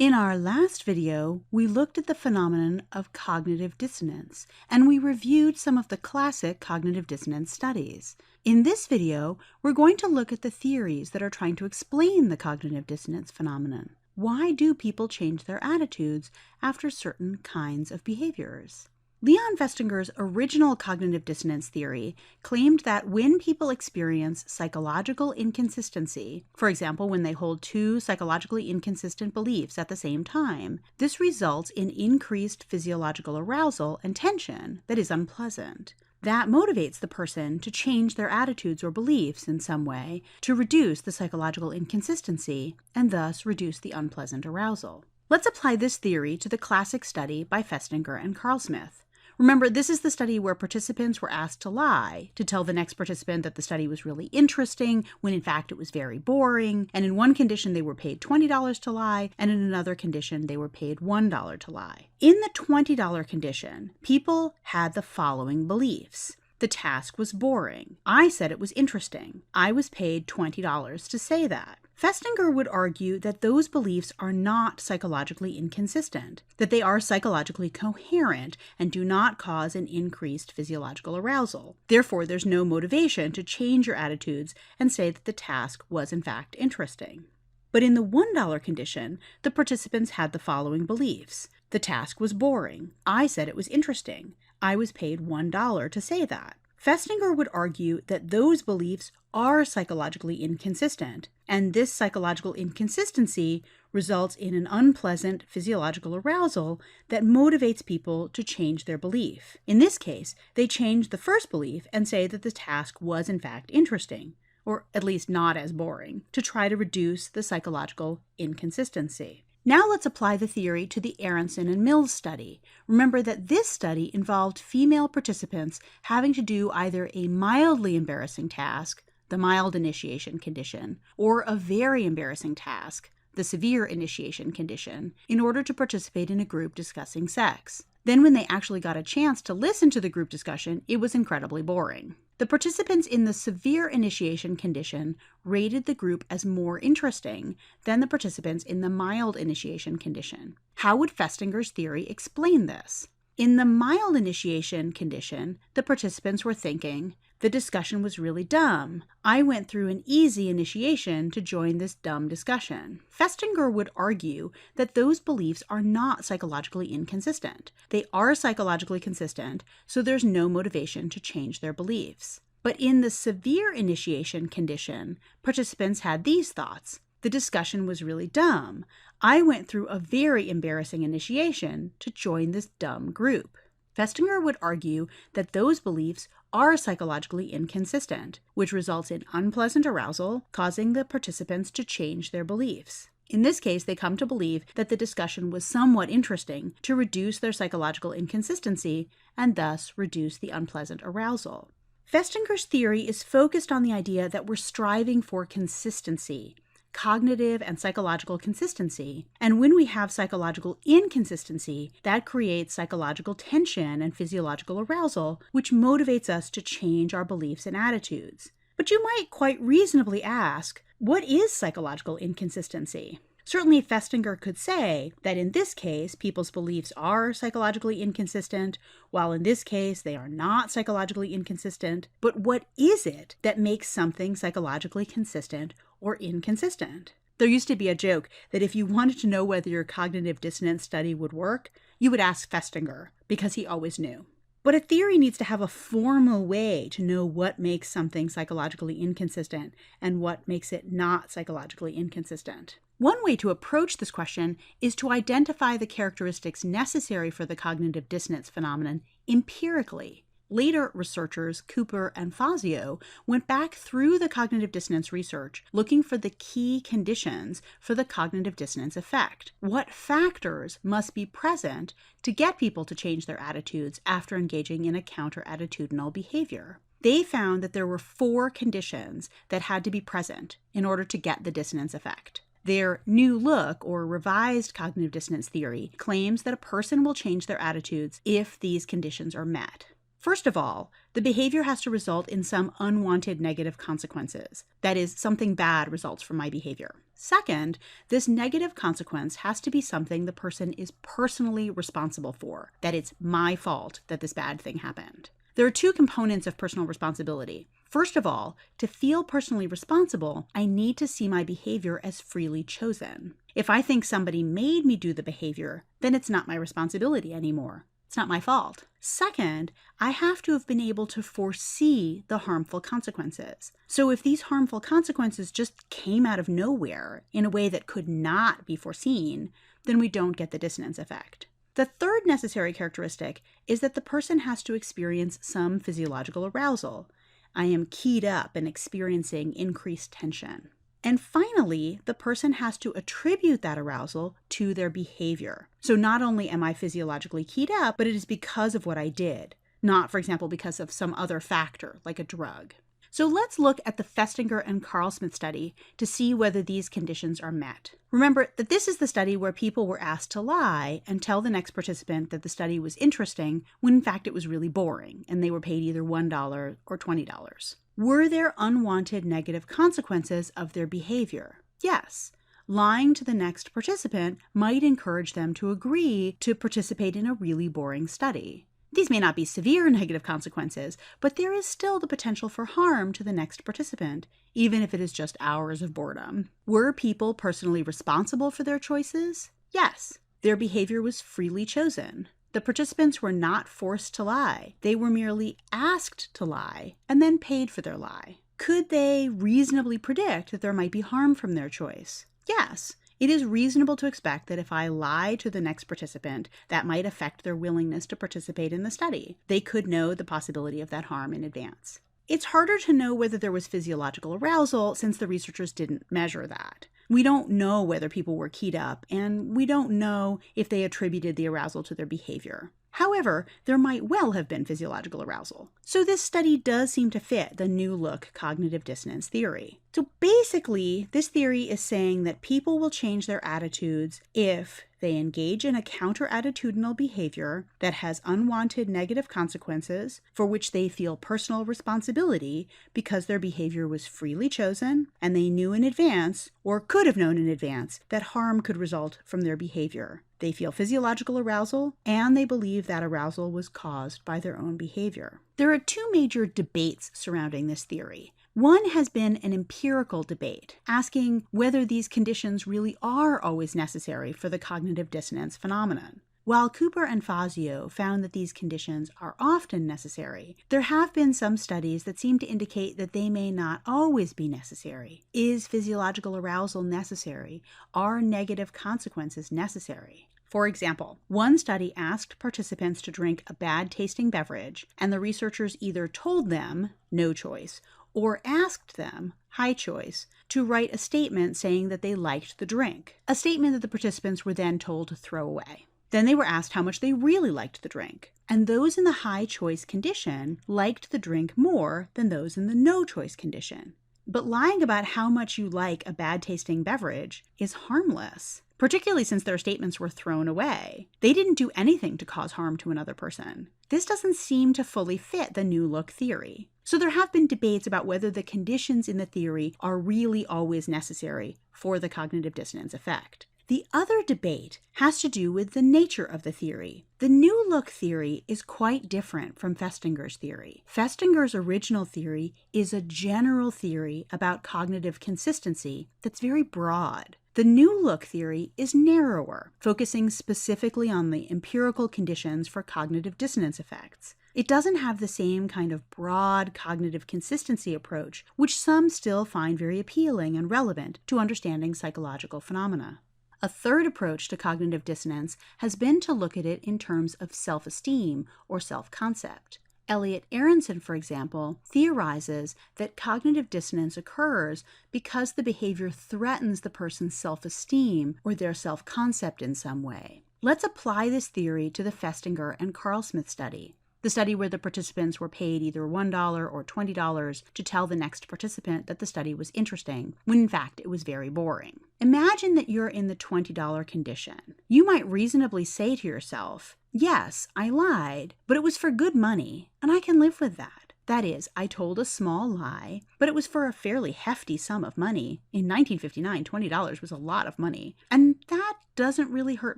In our last video, we looked at the phenomenon of cognitive dissonance, and we reviewed some of the classic cognitive dissonance studies. In this video, we're going to look at the theories that are trying to explain the cognitive dissonance phenomenon. Why do people change their attitudes after certain kinds of behaviors? Leon Festinger's original cognitive dissonance theory claimed that when people experience psychological inconsistency, for example, when they hold two psychologically inconsistent beliefs at the same time, this results in increased physiological arousal and tension that is unpleasant. That motivates the person to change their attitudes or beliefs in some way to reduce the psychological inconsistency and thus reduce the unpleasant arousal. Let's apply this theory to the classic study by Festinger and Carlsmith. Remember, this is the study where participants were asked to lie, to tell the next participant that the study was really interesting, when in fact it was very boring, and in one condition they were paid $20 to lie, and in another condition they were paid $1 to lie. In the $20 condition, people had the following beliefs. The task was boring. I said it was interesting. I was paid $20 to say that. Festinger would argue that those beliefs are not psychologically inconsistent, that they are psychologically coherent and do not cause an increased physiological arousal. Therefore, there's no motivation to change your attitudes and say that the task was in fact interesting. But in the $1 condition, the participants had the following beliefs. The task was boring. I said it was interesting. I was paid $1 to say that. Festinger would argue that those beliefs are psychologically inconsistent, and this psychological inconsistency results in an unpleasant physiological arousal that motivates people to change their belief. In this case, they change the first belief and say that the task was in fact interesting, or at least not as boring, to try to reduce the psychological inconsistency. Now let's apply the theory to the Aronson and Mills study. Remember that this study involved female participants having to do either a mildly embarrassing task, the mild initiation condition, or a very embarrassing task, the severe initiation condition, in order to participate in a group discussing sex. Then when they actually got a chance to listen to the group discussion, it was incredibly boring. The participants in the severe initiation condition rated the group as more interesting than the participants in the mild initiation condition. How would Festinger's theory explain this? In the mild initiation condition, the participants were thinking, the discussion was really dumb. I went through an easy initiation to join this dumb discussion. Festinger would argue that those beliefs are not psychologically inconsistent. They are psychologically consistent, so there's no motivation to change their beliefs. But in the severe initiation condition, participants had these thoughts. The discussion was really dumb. I went through a very embarrassing initiation to join this dumb group. Festinger would argue that those beliefs are psychologically inconsistent, which results in unpleasant arousal, causing the participants to change their beliefs. In this case, they come to believe that the discussion was somewhat interesting to reduce their psychological inconsistency and thus reduce the unpleasant arousal. Festinger's theory is focused on the idea that we're striving for consistency, cognitive and psychological consistency, and when we have psychological inconsistency, that creates psychological tension and physiological arousal, which motivates us to change our beliefs and attitudes. But you might quite reasonably ask, what is psychological inconsistency? Certainly, Festinger could say that in this case, people's beliefs are psychologically inconsistent, while in this case, they are not psychologically inconsistent. But what is it that makes something psychologically consistent or inconsistent? There used to be a joke that if you wanted to know whether your cognitive dissonance study would work, you would ask Festinger, because he always knew. But a theory needs to have a formal way to know what makes something psychologically inconsistent and what makes it not psychologically inconsistent. One way to approach this question is to identify the characteristics necessary for the cognitive dissonance phenomenon empirically. Later researchers, Cooper and Fazio, went back through the cognitive dissonance research looking for the key conditions for the cognitive dissonance effect. What factors must be present to get people to change their attitudes after engaging in a counter-attitudinal behavior? They found that there were 4 conditions that had to be present in order to get the dissonance effect. Their new look or revised cognitive dissonance theory claims that a person will change their attitudes if these conditions are met. First of all, the behavior has to result in some unwanted negative consequences. That is, something bad results from my behavior. Second, this negative consequence has to be something the person is personally responsible for, that it's my fault that this bad thing happened. There are two components of personal responsibility. First of all, to feel personally responsible, I need to see my behavior as freely chosen. If I think somebody made me do the behavior, then it's not my responsibility anymore. It's not my fault. Second, I have to have been able to foresee the harmful consequences. So if these harmful consequences just came out of nowhere in a way that could not be foreseen, then we don't get the dissonance effect. The third necessary characteristic is that the person has to experience some physiological arousal. I am keyed up and experiencing increased tension. And finally, the person has to attribute that arousal to their behavior. So not only am I physiologically keyed up, but it is because of what I did, not, for example, because of some other factor like a drug. So let's look at the Festinger and Carlsmith study to see whether these conditions are met. Remember that this is the study where people were asked to lie and tell the next participant that the study was interesting when in fact it was really boring and they were paid either $1 or $20. Were there unwanted negative consequences of their behavior? Yes. Lying to the next participant might encourage them to agree to participate in a really boring study. These may not be severe negative consequences, but there is still the potential for harm to the next participant, even if it is just hours of boredom. Were people personally responsible for their choices? Yes. Their behavior was freely chosen. The participants were not forced to lie. They were merely asked to lie and then paid for their lie. Could they reasonably predict that there might be harm from their choice? Yes. It is reasonable to expect that if I lie to the next participant, that might affect their willingness to participate in the study. They could know the possibility of that harm in advance. It's harder to know whether there was physiological arousal since the researchers didn't measure that. We don't know whether people were keyed up, and we don't know if they attributed the arousal to their behavior. However, there might well have been physiological arousal. So this study does seem to fit the new look cognitive dissonance theory. So basically, this theory is saying that people will change their attitudes if they engage in a counter-attitudinal behavior that has unwanted negative consequences for which they feel personal responsibility because their behavior was freely chosen and they knew in advance, or could have known in advance, that harm could result from their behavior. They feel physiological arousal, and they believe that arousal was caused by their own behavior. There are two major debates surrounding this theory. One has been an empirical debate, asking whether these conditions really are always necessary for the cognitive dissonance phenomenon. While Cooper and Fazio found that these conditions are often necessary, there have been some studies that seem to indicate that they may not always be necessary. Is physiological arousal necessary? Are negative consequences necessary? For example, one study asked participants to drink a bad-tasting beverage, and the researchers either told them, no choice, or asked them, high choice, to write a statement saying that they liked the drink, a statement that the participants were then told to throw away. Then they were asked how much they really liked the drink, and those in the high choice condition liked the drink more than those in the no choice condition. But lying about how much you like a bad-tasting beverage is harmless, particularly since their statements were thrown away. They didn't do anything to cause harm to another person. This doesn't seem to fully fit the new look theory. So there have been debates about whether the conditions in the theory are really always necessary for the cognitive dissonance effect. The other debate has to do with the nature of the theory. The new look theory is quite different from Festinger's theory. Festinger's original theory is a general theory about cognitive consistency that's very broad. The new look theory is narrower, focusing specifically on the empirical conditions for cognitive dissonance effects. It doesn't have the same kind of broad cognitive consistency approach, which some still find very appealing and relevant to understanding psychological phenomena. A third approach to cognitive dissonance has been to look at it in terms of self-esteem or self-concept. Aronson, for example, theorizes that cognitive dissonance occurs because the behavior threatens the person's self-esteem or their self-concept in some way. Let's apply this theory to the Festinger and Carlsmith study, the study where the participants were paid either $1 or $20 to tell the next participant that the study was interesting, when in fact it was very boring. Imagine that you're in the $20 condition. You might reasonably say to yourself, yes, I lied, but it was for good money, and I can live with that. That is, I told a small lie, but it was for a fairly hefty sum of money. In 1959, $20 was a lot of money. And that doesn't really hurt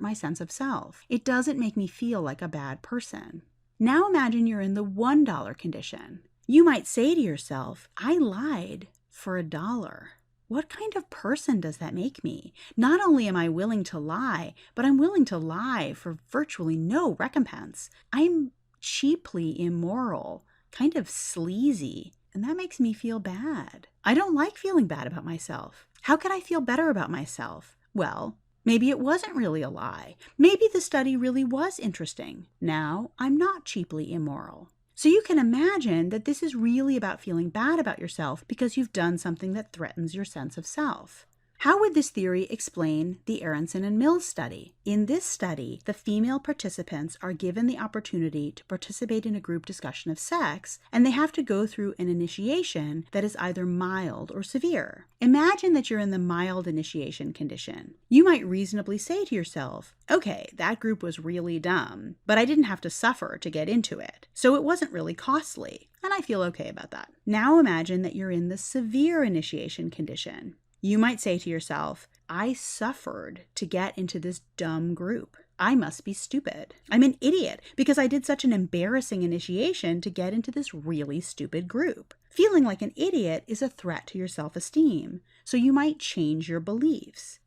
my sense of self. It doesn't make me feel like a bad person. Now imagine you're in the $1 condition. You might say to yourself, I lied for $1. What kind of person does that make me? Not only am I willing to lie, but I'm willing to lie for virtually no recompense. I'm cheaply immoral, kind of sleazy, and that makes me feel bad. I don't like feeling bad about myself. How could I feel better about myself? Well, maybe it wasn't really a lie. Maybe the study really was interesting. Now I'm not cheaply immoral. So you can imagine that this is really about feeling bad about yourself because you've done something that threatens your sense of self. How would this theory explain the Aronson and Mills study? In this study, the female participants are given the opportunity to participate in a group discussion of sex, and they have to go through an initiation that is either mild or severe. Imagine that you're in the mild initiation condition. You might reasonably say to yourself, okay, that group was really dumb, but I didn't have to suffer to get into it, so it wasn't really costly, and I feel okay about that. Now imagine that you're in the severe initiation condition. You might say to yourself, I suffered to get into this dumb group. I must be stupid. I'm an idiot because I did such an embarrassing initiation to get into this really stupid group. Feeling like an idiot is a threat to your self-esteem, so you might change your beliefs.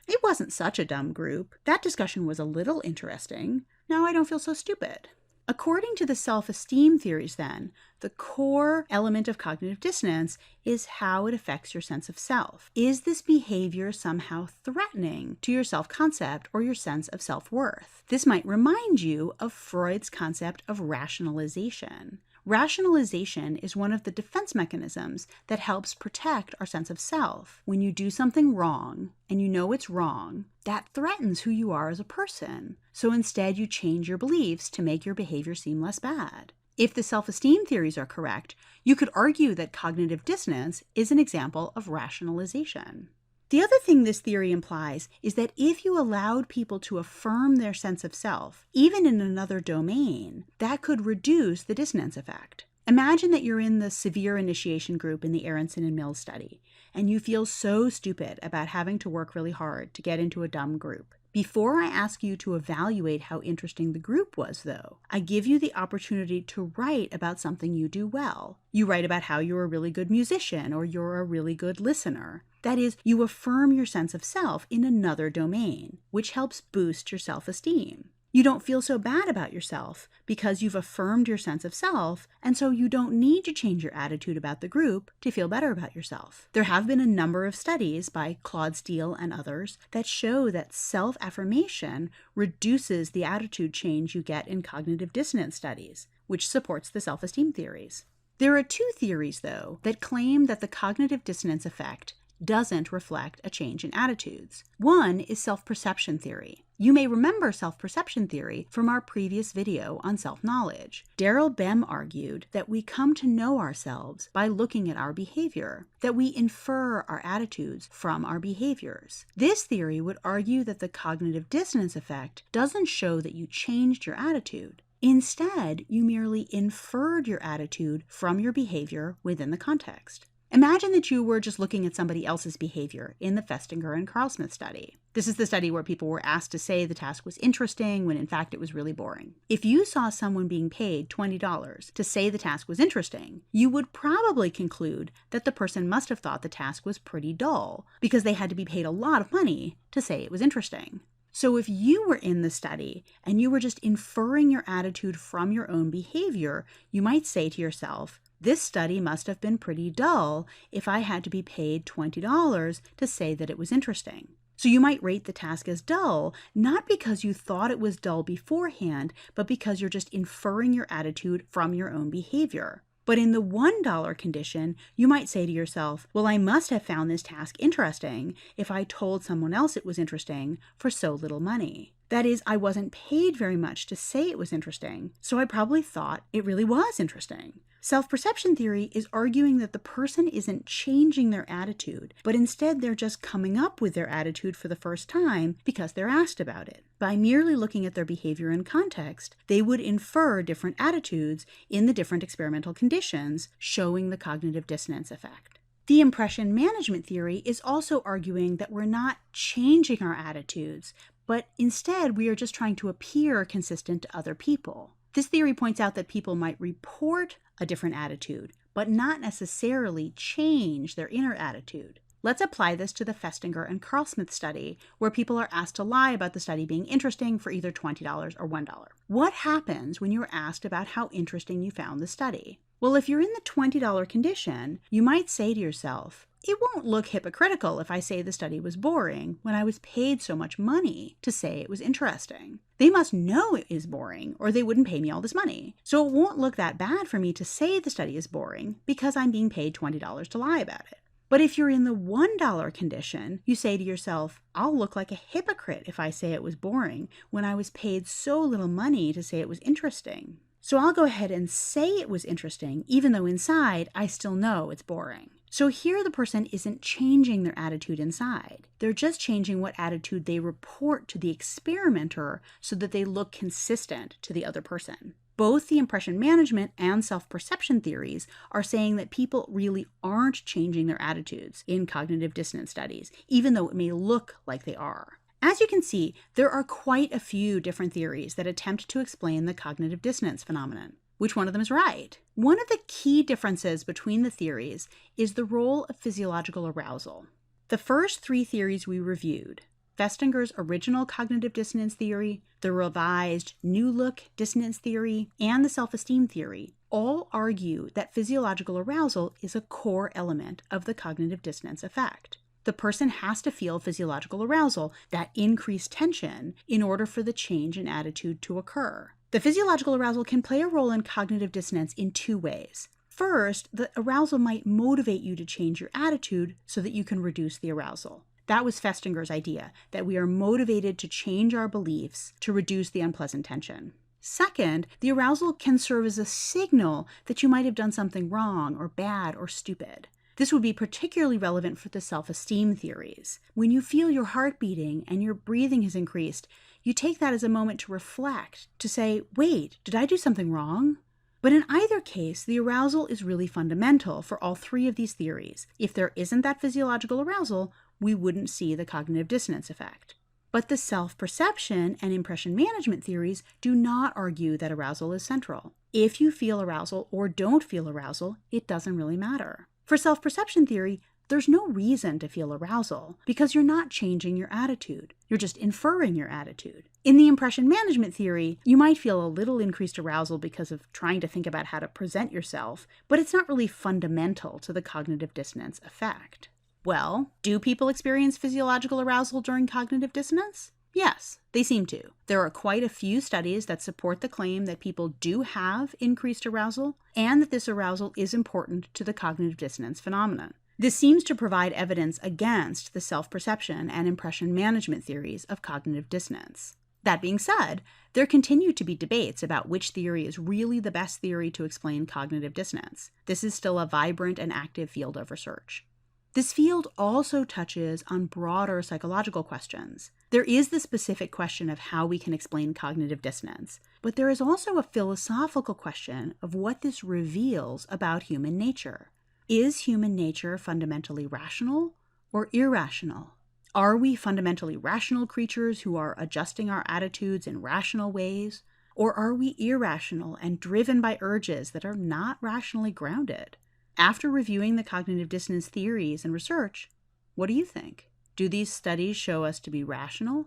It wasn't such a dumb group. That discussion was a little interesting. Now I don't feel so stupid. According to the self-esteem theories, then, the core element of cognitive dissonance is how it affects your sense of self. Is this behavior somehow threatening to your self-concept or your sense of self-worth? This might remind you of Freud's concept of rationalization. Rationalization is one of the defense mechanisms that helps protect our sense of self. When you do something wrong, and you know it's wrong, that threatens who you are as a person. So instead, you change your beliefs to make your behavior seem less bad. If the self-esteem theories are correct, you could argue that cognitive dissonance is an example of rationalization. The other thing this theory implies is that if you allowed people to affirm their sense of self, even in another domain, that could reduce the dissonance effect. Imagine that you're in the severe initiation group in the Aronson and Mills study, and you feel so stupid about having to work really hard to get into a dumb group. Before I ask you to evaluate how interesting the group was, though, I give you the opportunity to write about something you do well. You write about how you're a really good musician or you're a really good listener. That is, you affirm your sense of self in another domain, which helps boost your self-esteem. You don't feel so bad about yourself because you've affirmed your sense of self, and so you don't need to change your attitude about the group to feel better about yourself. There have been a number of studies by Claude Steele and others that show that self-affirmation reduces the attitude change you get in cognitive dissonance studies, which supports the self-esteem theories. There are two theories, though, that claim that the cognitive dissonance effect doesn't reflect a change in attitudes. One is self-perception theory. You may remember self-perception theory from our previous video on self-knowledge. Daryl Bem argued that we come to know ourselves by looking at our behavior, that we infer our attitudes from our behaviors. This theory would argue that the cognitive dissonance effect doesn't show that you changed your attitude. Instead, you merely inferred your attitude from your behavior within the context. Imagine that you were just looking at somebody else's behavior in the Festinger and Carlsmith study. This is the study where people were asked to say the task was interesting when in fact it was really boring. If you saw someone being paid $20 to say the task was interesting, you would probably conclude that the person must have thought the task was pretty dull because they had to be paid a lot of money to say it was interesting. So if you were in the study and you were just inferring your attitude from your own behavior, you might say to yourself, this study must have been pretty dull if I had to be paid $20 to say that it was interesting. So you might rate the task as dull, not because you thought it was dull beforehand, but because you're just inferring your attitude from your own behavior. But in the $1 condition, you might say to yourself, well, I must have found this task interesting if I told someone else it was interesting for so little money. That is, I wasn't paid very much to say it was interesting, so I probably thought it really was interesting. Self-perception theory is arguing that the person isn't changing their attitude, but instead they're just coming up with their attitude for the first time because they're asked about it. By merely looking at their behavior in context, they would infer different attitudes in the different experimental conditions, showing the cognitive dissonance effect. The impression management theory is also arguing that we're not changing our attitudes, but instead we are just trying to appear consistent to other people. This theory points out that people might report a different attitude, but not necessarily change their inner attitude. Let's apply this to the Festinger and Carlsmith study, where people are asked to lie about the study being interesting for either $20 or $1. What happens when you're asked about how interesting you found the study? Well, if you're in the $20 condition, you might say to yourself, it won't look hypocritical if I say the study was boring when I was paid so much money to say it was interesting. They must know it is boring or they wouldn't pay me all this money. So it won't look that bad for me to say the study is boring because I'm being paid $20 to lie about it. But if you're in the $1 condition, you say to yourself, I'll look like a hypocrite if I say it was boring when I was paid so little money to say it was interesting. So I'll go ahead and say it was interesting, even though inside I still know it's boring. So here the person isn't changing their attitude inside. They're just changing what attitude they report to the experimenter so that they look consistent to the other person. Both the impression management and self-perception theories are saying that people really aren't changing their attitudes in cognitive dissonance studies, even though it may look like they are. As you can see, there are quite a few different theories that attempt to explain the cognitive dissonance phenomenon. Which one of them is right? One of the key differences between the theories is the role of physiological arousal. The first three theories we reviewed, Festinger's original cognitive dissonance theory, the revised New Look dissonance theory, and the self-esteem theory, all argue that physiological arousal is a core element of the cognitive dissonance effect. The person has to feel physiological arousal, that increased tension, in order for the change in attitude to occur. The physiological arousal can play a role in cognitive dissonance in two ways. First, the arousal might motivate you to change your attitude so that you can reduce the arousal. That was Festinger's idea, that we are motivated to change our beliefs to reduce the unpleasant tension. Second, the arousal can serve as a signal that you might have done something wrong or bad or stupid. This would be particularly relevant for the self-esteem theories. When you feel your heart beating and your breathing has increased, you take that as a moment to reflect, to say, wait, did I do something wrong? But in either case, the arousal is really fundamental for all three of these theories. If there isn't that physiological arousal, we wouldn't see the cognitive dissonance effect. But the self-perception and impression management theories do not argue that arousal is central. If you feel arousal or don't feel arousal, it doesn't really matter. For self-perception theory, there's no reason to feel arousal because you're not changing your attitude. You're just inferring your attitude. In the impression management theory, you might feel a little increased arousal because of trying to think about how to present yourself, but it's not really fundamental to the cognitive dissonance effect. Well, do people experience physiological arousal during cognitive dissonance? Yes, they seem to. There are quite a few studies that support the claim that people do have increased arousal and that this arousal is important to the cognitive dissonance phenomenon. This seems to provide evidence against the self-perception and impression management theories of cognitive dissonance. That being said, there continue to be debates about which theory is really the best theory to explain cognitive dissonance. This is still a vibrant and active field of research. This field also touches on broader psychological questions. There is the specific question of how we can explain cognitive dissonance, but there is also a philosophical question of what this reveals about human nature. Is human nature fundamentally rational or irrational? Are we fundamentally rational creatures who are adjusting our attitudes in rational ways? Or are we irrational and driven by urges that are not rationally grounded? After reviewing the cognitive dissonance theories and research, what do you think? Do these studies show us to be rational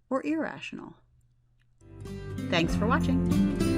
or irrational? Thanks for watching.